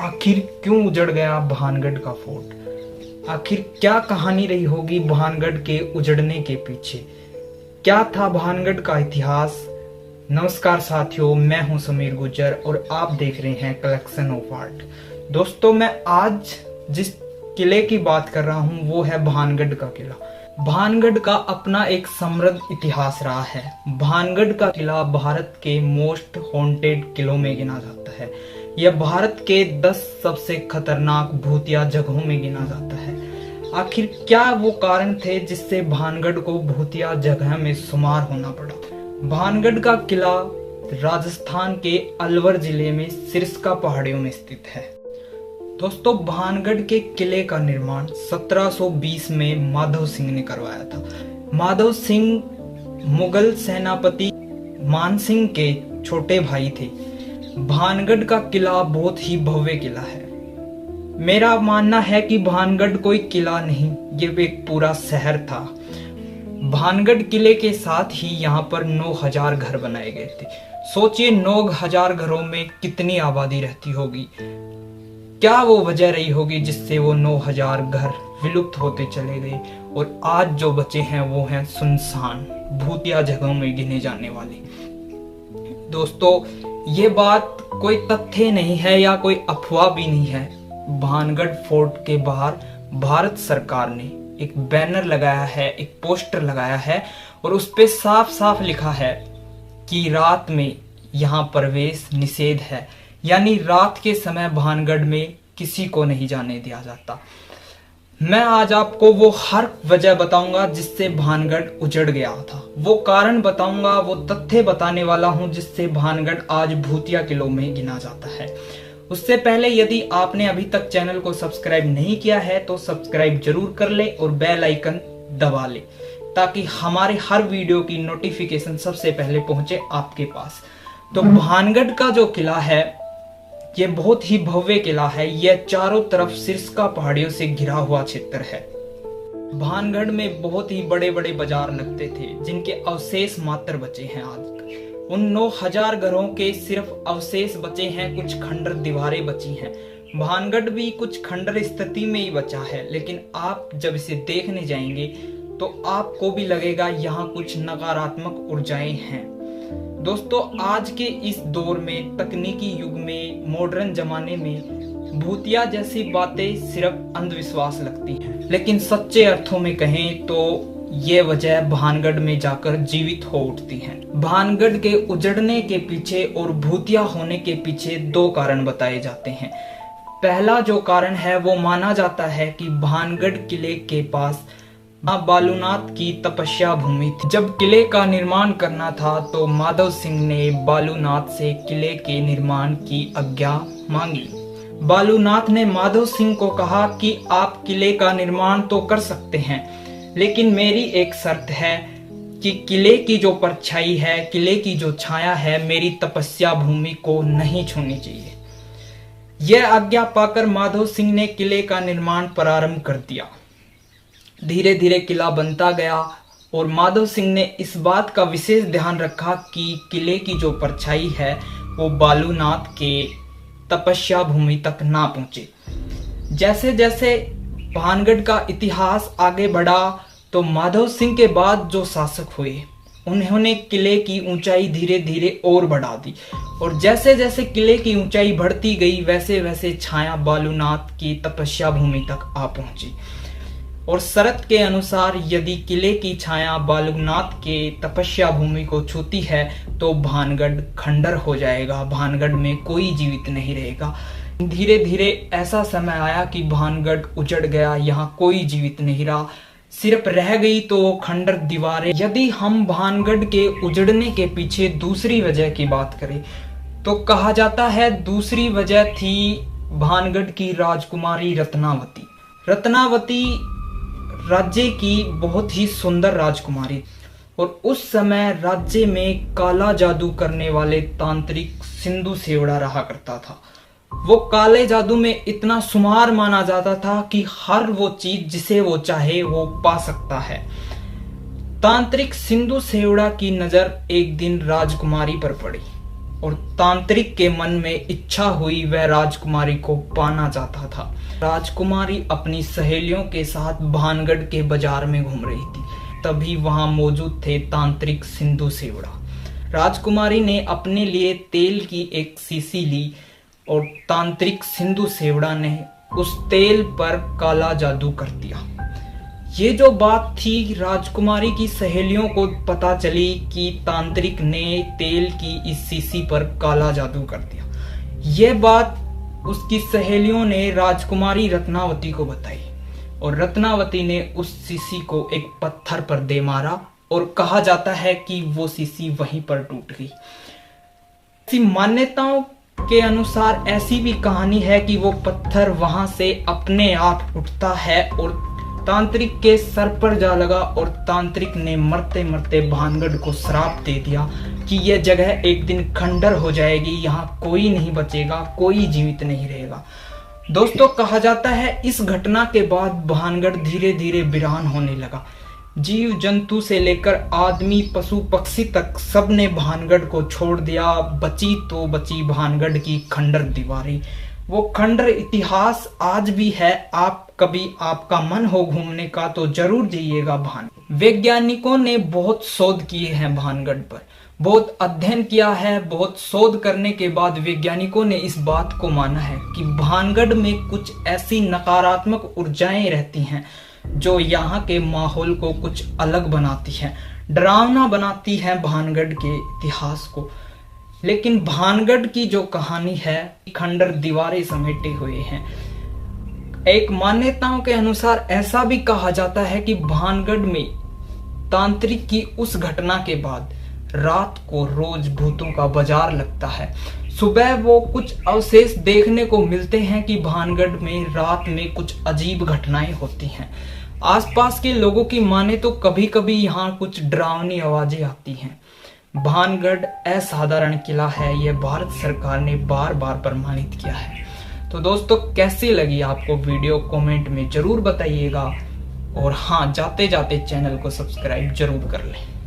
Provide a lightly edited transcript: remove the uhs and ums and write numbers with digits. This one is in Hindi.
आखिर क्यों उजड़ गया भानगढ़ का फोर्ट? आखिर क्या कहानी रही होगी भानगढ़ के उजड़ने के पीछे? क्या था भानगढ़ का इतिहास? नमस्कार साथियों, मैं हूं समीर गुर्जर और आप देख रहे हैं कलेक्शन ऑफ आर्ट। दोस्तों, मैं आज जिस किले की बात कर रहा हूं वो है भानगढ़ का किला। भानगढ़ का अपना एक समृद्ध इतिहास रहा है। भानगढ़ का किला भारत के मोस्ट हॉन्टेड किलों में गिना जाता है। यह भारत के 10 सबसे खतरनाक भूतिया जगहों में गिना जाता है। आखिर क्या वो कारण थे जिससे भानगढ़ को भूतिया जगह में शुमार होना पड़ा? भानगढ़ का किला राजस्थान के अलवर जिले में सिरसा पहाड़ियों में स्थित है। दोस्तों, भानगढ़ के किले का निर्माण 1720 में माधव सिंह ने करवाया था। माधव सिंह मुगल सेनापति मान सिंह के छोटे भाई थे। भानगढ़ का किला बहुत ही भव्य किला है। मेरा मानना है कि भानगढ़ कोई किला नहीं, ये एक पूरा शहर था। भानगढ़ किले के साथ ही यहाँ पर 9000 घर बनाए गए थे। सोचिए 9000 घरों में कितनी आबादी रहती होगी। क्या वो वजह रही होगी जिससे वो 9000 घर विलुप्त होते चले गए और आज जो बचे हैं वो हैं सुनसान भूतिया जगहों में गिने जाने वाले। दोस्तों, ये बात कोई तथ्य नहीं है या कोई अफवाह भी नहीं है। भानगढ़ फोर्ट के बाहर भारत सरकार ने एक बैनर लगाया है, एक पोस्टर लगाया है और उस पे साफ साफ लिखा है कि रात में यहाँ प्रवेश निषेध है, यानी रात के समय भानगढ़ में किसी को नहीं जाने दिया जाता। मैं आज आपको वो हर वजह बताऊंगा जिससे भानगढ़ उजड़ गया था। वो कारण बताऊंगा, वो तथ्य बताने वाला हूं जिससे भानगढ़ आज भूतिया किलों में गिना जाता है। उससे पहले यदि आपने अभी तक चैनल को सब्सक्राइब नहीं किया है तो सब्सक्राइब जरूर कर ले और बेल आइकन दबा ले ताकि हमारे हर वीडियो की नोटिफिकेशन सबसे पहले पहुंचे आपके पास। तो भानगढ़ का जो किला है ये बहुत ही भव्य किला है। यह चारों तरफ सिरसा पहाड़ियों से घिरा हुआ क्षेत्र है। भानगढ़ में बहुत ही बड़े बड़े बाजार लगते थे जिनके अवशेष मात्र बचे हैं आज। उन 9000 घरों के सिर्फ अवशेष बचे हैं, कुछ खंडर दीवारें बची हैं। भानगढ़ भी कुछ खंडर स्थिति में ही बचा है, लेकिन आप जब इसे देखने जाएंगे तो आपको भी लगेगा यहाँ कुछ नकारात्मक ऊर्जाएं हैं। दोस्तों, आज के इस दौर में, तकनीकी युग में, मॉडर्न जमाने में भूतिया जैसी बातें सिर्फ अंधविश्वास लगती हैं, लेकिन सच्चे अर्थों में कहें तो ये वजह भानगढ़ में जाकर जीवित हो उठती हैं। भानगढ़ के उजड़ने के पीछे और भूतिया होने के पीछे 2 कारण बताए जाते हैं। पहला जो कारण है वो माना जाता है कि भानगढ़ किले के पास मां बालूनाथ की तपस्या भूमि थी। जब किले का निर्माण करना था तो माधव सिंह ने बालूनाथ से किले के निर्माण की आज्ञा मांगी। बालूनाथ ने माधव सिंह को कहा कि आप किले का निर्माण तो कर सकते हैं, लेकिन मेरी एक शर्त है कि किले की जो परछाई है, किले की जो छाया है, मेरी तपस्या भूमि को नहीं छूनी चाहिए। यह आज्ञा पाकर माधव सिंह ने किले का निर्माण प्रारंभ कर दिया। धीरे धीरे किला बनता गया और माधव सिंह ने इस बात का विशेष ध्यान रखा कि किले की जो परछाई है वो बालूनाथ के तपस्या भूमि तक ना पहुंचे। जैसे जैसे भानगढ़ का इतिहास आगे बढ़ा तो माधव सिंह के बाद जो शासक हुए उन्होंने किले की ऊंचाई धीरे धीरे और बढ़ा दी और जैसे जैसे किले की ऊंचाई बढ़ती गई वैसे वैसे छाया बालूनाथ की तपस्या भूमि तक आ पहुंची। और शर्त के अनुसार यदि किले की छाया बालूनाथ के तपस्या भूमि को छूती है तो भानगढ़ खंडर हो जाएगा, भानगढ़ में कोई जीवित नहीं रहेगा। धीरे धीरे ऐसा समय आया कि भानगढ़ उजड़ गया, यहाँ कोई जीवित नहीं रहा, सिर्फ रह गई तो खंडर दीवारें। यदि हम भानगढ़ के उजड़ने के पीछे दूसरी वजह की बात करें तो कहा जाता है दूसरी वजह थी भानगढ़ की राजकुमारी रत्नावती। रत्नावती राज्य की बहुत ही सुंदर राजकुमारी और उस समय राज्य में काला जादू करने वाले तांत्रिक सिंधु सेवड़ा रहा करता था। वो काले जादू में इतना शुमार माना जाता था कि हर वो चीज जिसे वो चाहे वो पा सकता है। तांत्रिक सिंधु सेवड़ा की नजर एक दिन राजकुमारी पर पड़ी। और तांत्रिक के मन में इच्छा हुई वह राजकुमारी को पाना चाहता था। राजकुमारी अपनी सहेलियों के साथ भानगढ़ के बाजार में घूम रही थी। तभी वहां मौजूद थे तांत्रिक सिंधु सेवड़ा। राजकुमारी ने अपने लिए तेल की एक शीशी ली और तांत्रिक सिंधु सेवड़ा ने उस तेल पर काला जादू कर दिया। ये जो बात थी राजकुमारी की सहेलियों को पता चली कि तांत्रिक ने तेल की इस शीशी पर काला जादू कर दिया। यह बात उसकी सहेलियों ने राजकुमारी रत्नावती को बताई और रत्नावती ने उस शीशी को एक पत्थर पर दे मारा और कहा जाता है कि वो शीशी वहीं पर टूट गई। ऐसी मान्यताओं के अनुसार ऐसी भी कहानी है कि वो पत्थर वहां से अपने आप उठता है और तांत्रिक के सर पर जा लगा और तांत्रिक ने मरते मरते भानगढ़ को श्राप दे दिया कि यह जगह एक दिन खंडर हो जाएगी, यहाँ कोई नहीं बचेगा, कोई जीवित नहीं रहेगा। दोस्तों, कहा जाता है इस घटना के बाद भानगढ़ धीरे धीरे वीरान होने लगा। जीव जंतु से लेकर आदमी पशु पक्षी तक सबने भानगढ़ को छोड़ दिया। बची तो बची भानगढ़ की खंडर दीवारें। वो खंडर इतिहास आज भी है। आप कभी आपका मन हो घूमने का तो जरूर जाइएगा भानगढ़। वैज्ञानिकों ने बहुत शोध किए हैं भानगढ़ पर, बहुत अध्ययन किया है। बहुत शोध करने के बाद वैज्ञानिकों ने इस बात को माना है कि भानगढ़ में कुछ ऐसी नकारात्मक ऊर्जाएं रहती हैं जो यहाँ के माहौल को कुछ अलग बनाती हैं, डरावना बनाती हैं भानगढ़ के इतिहास को। लेकिन भानगढ़ की जो कहानी है खंडर दीवारें समेटे हुए हैं। एक मान्यताओं के अनुसार ऐसा भी कहा जाता है कि भानगढ़ में तांत्रिक की उस घटना के बाद रात को रोज भूतों का बाजार लगता है। सुबह वो कुछ अवशेष देखने को मिलते हैं कि भानगढ़ में रात में कुछ अजीब घटनाएं होती हैं। आसपास के लोगों की माने तो कभी कभी यहाँ कुछ डरावनी आवाजें आती हैं। भानगढ़ असाधारण किला है, यह भारत सरकार ने बार बार प्रमाणित किया है। तो दोस्तों, कैसी लगी आपको वीडियो कमेंट में जरूर बताइएगा और हाँ, जाते जाते चैनल को सब्सक्राइब जरूर कर लें।